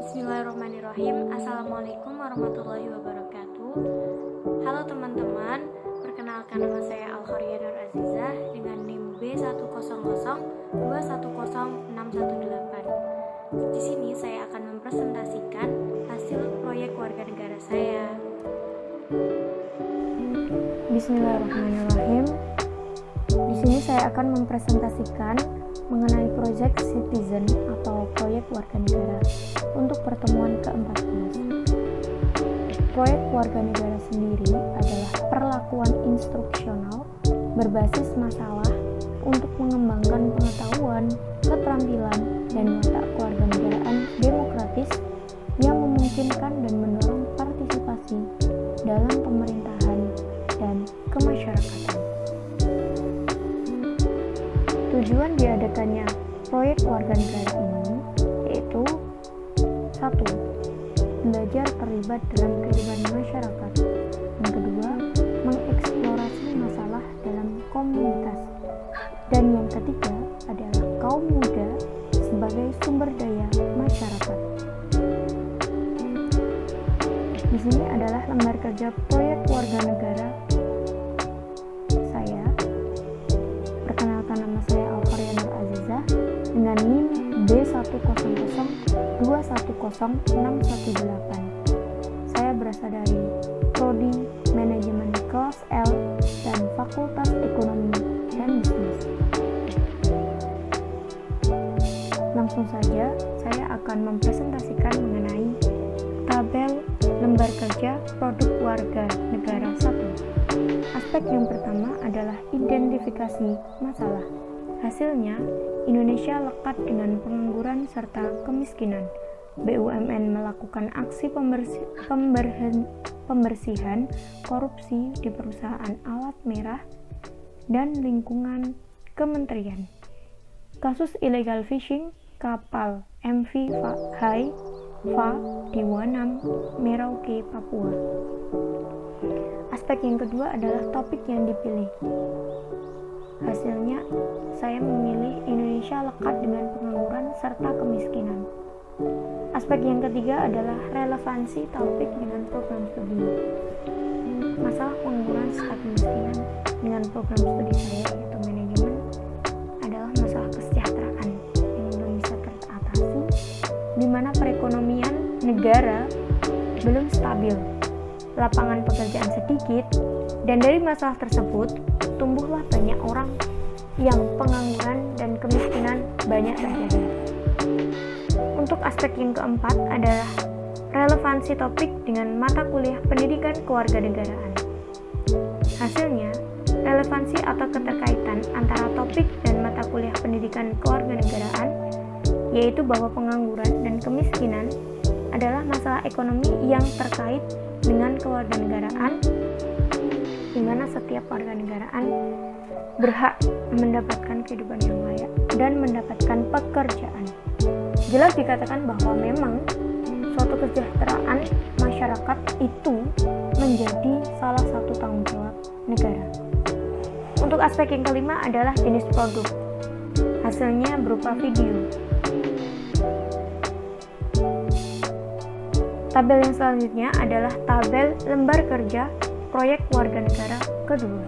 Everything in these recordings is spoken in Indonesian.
Bismillahirrahmanirrahim. Assalamualaikum warahmatullahi wabarakatuh. Halo teman-teman, perkenalkan nama saya Al-Khariya Nur Azizah dengan NIM B100210618. Di sini saya akan mempresentasikan hasil proyek warga negara saya. Bismillahirrahmanirrahim. Di sini saya akan mempresentasikan mengenai proyek Citizen atau proyek warga negara untuk pertemuan ke-14. Proyek warga negara sendiri adalah perlakuan instruksional berbasis masalah untuk mengembangkan pengetahuan, keterampilan, dan watak kewarganegaraan demokratis yang memungkinkan dan mendorong partisipasi dalam pemerintahan dan kemasyarakatan. Tujuan diadakannya proyek warga negara ini yaitu 1. Belajar terlibat dalam kehidupan masyarakat. Yang kedua, mengeksplorasi masalah dalam komunitas. Dan yang ketiga adalah kaum muda sebagai sumber daya masyarakat. Di sini adalah lembar kerja proyek warga negara saya. Perkenalkan, nama saya Al-Khariya Nur Azizah dengan NIM B100210618. Saya berasal dari Prodi Manajemen Kelas L dan Fakultas Ekonomi dan Bisnis. Langsung saja saya akan mempresentasikan mengenai tabel lembar kerja produk warga negara 1. Aspek yang pertama adalah identifikasi masalah. Hasilnya, Indonesia lekat dengan pengangguran serta kemiskinan. BUMN melakukan aksi pembersihan korupsi di perusahaan alat merah dan lingkungan kementerian. Kasus illegal fishing kapal MV Haifa di Wanam, Merauke, Papua. Aspek yang kedua adalah topik yang dipilih. Hasilnya, saya memilih Indonesia lekat dengan pengangguran serta kemiskinan. Aspek yang ketiga adalah relevansi topik dengan program studi. Masalah pengangguran serta kemiskinan dengan program studi saya yaitu manajemen adalah masalah kesejahteraan yang belum bisa teratasi, di mana perekonomian negara belum stabil, lapangan pekerjaan sedikit, dan dari masalah tersebut tumbuhlah banyak orang yang pengangguran dan kemiskinan banyak terjadi. Untuk aspek yang keempat adalah relevansi topik dengan mata kuliah pendidikan kewarganegaraan. Hasilnya, relevansi atau keterkaitan antara topik dan mata kuliah pendidikan kewarganegaraan yaitu bahwa pengangguran dan kemiskinan adalah masalah ekonomi yang terkait dengan kewarganegaraan, di mana setiap warganegaraan berhak mendapatkan kehidupan yang layak dan mendapatkan pekerjaan. Jelas dikatakan bahwa memang suatu kesejahteraan masyarakat itu menjadi salah satu tanggung jawab negara. Untuk aspek yang kelima adalah jenis produk. Hasilnya berupa video. Tabel yang selanjutnya adalah tabel lembar kerja proyek warga negara kedua.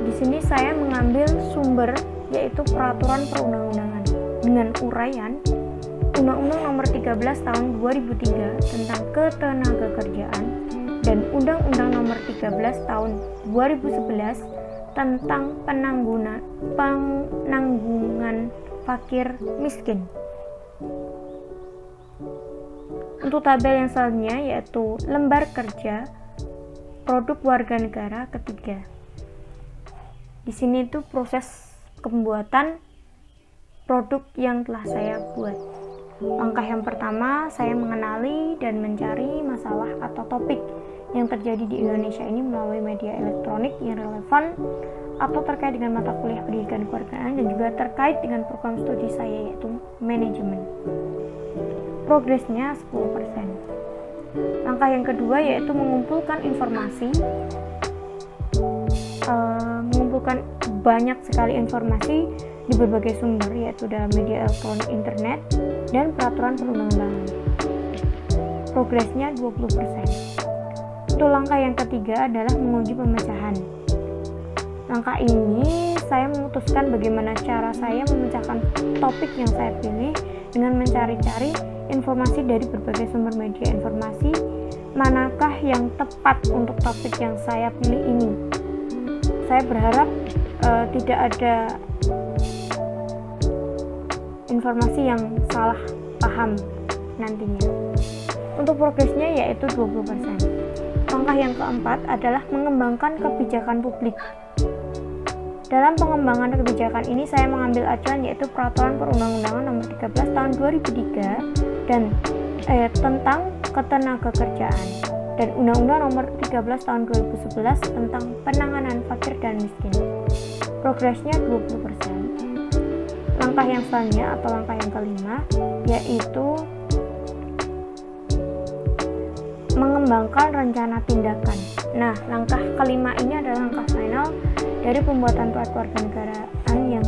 Di sini saya mengambil sumber yaitu peraturan perundang-undangan dengan uraian Undang-Undang Nomor 13 Tahun 2003 tentang Ketenagakerjaan dan Undang-Undang Nomor 13 Tahun 2011 tentang penanggungan fakir miskin. Untuk tabel yang selanjutnya yaitu lembar kerja produk warga negara ketiga. Di sini itu proses pembuatan produk yang telah saya buat. Langkah yang pertama, saya mengenali dan mencari masalah atau topik yang terjadi di Indonesia ini melalui media elektronik yang relevan atau terkait dengan mata kuliah pendidikan kewarganegaraan dan juga terkait dengan program studi saya yaitu manajemen. Progresnya 10%. Langkah yang kedua yaitu mengumpulkan informasi, mengumpulkan banyak sekali informasi di berbagai sumber yaitu dalam media elektronik internet, dan peraturan perundang-undangan. Progresnya 20%. Untuk langkah yang ketiga adalah menguji pemecahan. Langkah ini saya memutuskan bagaimana cara saya memecahkan topik yang saya pilih dengan mencari-cari informasi dari berbagai sumber media informasi, manakah yang tepat untuk topik yang saya pilih ini. Saya berharap tidak ada informasi yang salah paham nantinya. Untuk progresnya yaitu 20%. Langkah yang keempat adalah mengembangkan kebijakan publik. Dalam pengembangan kebijakan ini saya mengambil acuan yaitu Peraturan Perundang-undangan Nomor 13 Tahun 2003 dan tentang ketenagakerjaan dan Undang-Undang Nomor 13 Tahun 2011 tentang penanganan fakir dan miskin. Progresnya 20%. Langkah yang selanjutnya atau langkah yang kelima yaitu mengembangkan rencana tindakan. Nah, langkah kelima ini adalah langkah final dari pembuatan proyek warganegaraan yang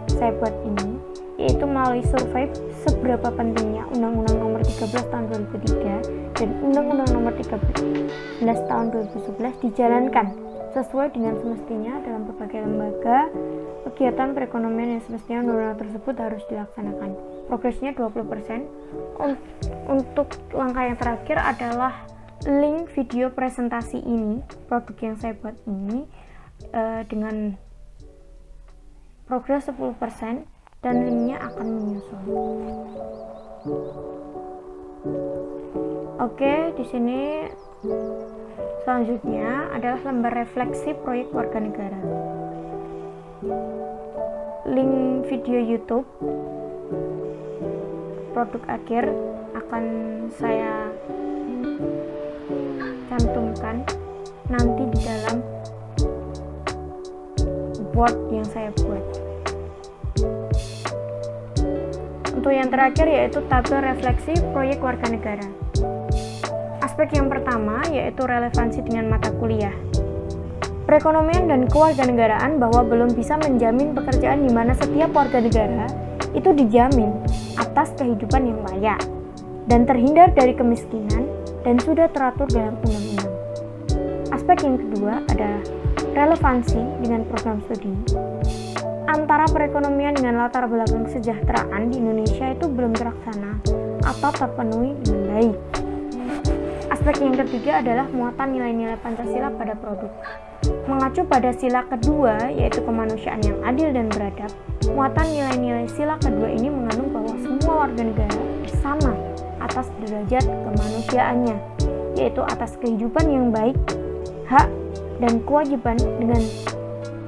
saya buat ini, yaitu melalui survei seberapa pentingnya Undang-Undang Nomor 13 Tahun 2003 dan Undang-Undang Nomor 13 Tahun 2011 dijalankan sesuai dengan semestinya dalam berbagai lembaga kegiatan perekonomian yang semestinya undang-undang tersebut harus dilaksanakan. Progresnya 20%. Untuk langkah yang terakhir adalah link video presentasi ini, produk yang saya buat ini dengan progres 10% dan linknya akan menyusul. Oke, di sini selanjutnya adalah lembar refleksi proyek warga negara. Link video YouTube produk akhir akan saya cantumkan nanti di dalam board yang saya buat. Untuk yang terakhir yaitu tabel refleksi proyek warga negara. Aspek yang pertama yaitu relevansi dengan mata kuliah. Perekonomian dan kewarganegaraan bahwa belum bisa menjamin pekerjaan di mana setiap warga negara itu dijamin atas kehidupan yang layak dan terhindar dari kemiskinan dan sudah teratur dalam undang-undang. Aspek yang kedua adalah relevansi dengan program studi. Antara perekonomian dengan latar belakang kesejahteraan di Indonesia itu belum terlaksana atau terpenuhi dengan baik. Aspek yang ketiga adalah muatan nilai-nilai Pancasila pada produk. Mengacu pada sila kedua yaitu kemanusiaan yang adil dan beradab, muatan nilai-nilai sila kedua ini mengandung bahwa semua warga negara sama atas derajat kemanusiaannya, yaitu atas kehidupan yang baik, hak, dan kewajiban. Dengan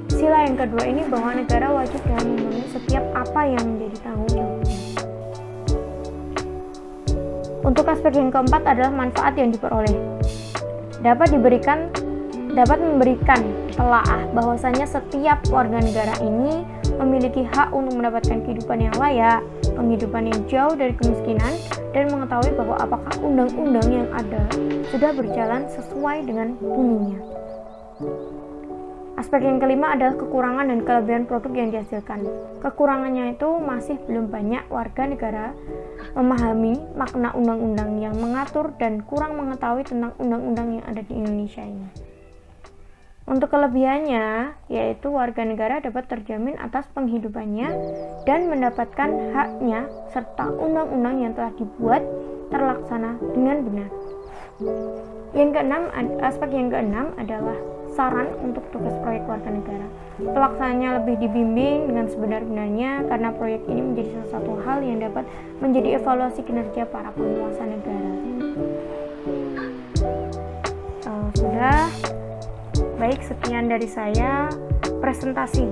sila yang kedua ini bahwa negara wajib dalam memenuhi setiap apa yang menjadi tanggung jawabnya. Untuk aspek yang keempat adalah manfaat yang diperoleh. Dapat memberikan telaah bahwasanya setiap warga negara ini memiliki hak untuk mendapatkan kehidupan yang layak, penghidupan yang jauh dari kemiskinan, dan mengetahui bahwa apakah undang-undang yang ada sudah berjalan sesuai dengan bunyinya. Aspek yang kelima adalah kekurangan dan kelebihan produk yang dihasilkan. Kekurangannya itu masih belum banyak warga negara memahami makna undang-undang yang mengatur dan kurang mengetahui tentang undang-undang yang ada di Indonesia ini. Untuk kelebihannya, yaitu warga negara dapat terjamin atas penghidupannya dan mendapatkan haknya serta undang-undang yang telah dibuat terlaksana dengan benar. Aspek yang keenam adalah saran untuk tugas proyek warga negara. Pelaksananya lebih dibimbing dengan sebenar-benarnya karena proyek ini menjadi salah satu hal yang dapat menjadi evaluasi kinerja para penguasa negara. Sudah. Baik, sekian dari saya presentasi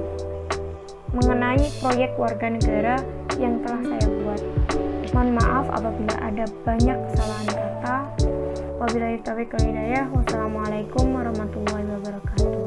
mengenai proyek warga negara yang telah saya buat. Mohon maaf apabila ada banyak kesalahan kata. Wabillahi taufiq wal hidayah. Wassalamualaikum warahmatullahi wabarakatuh.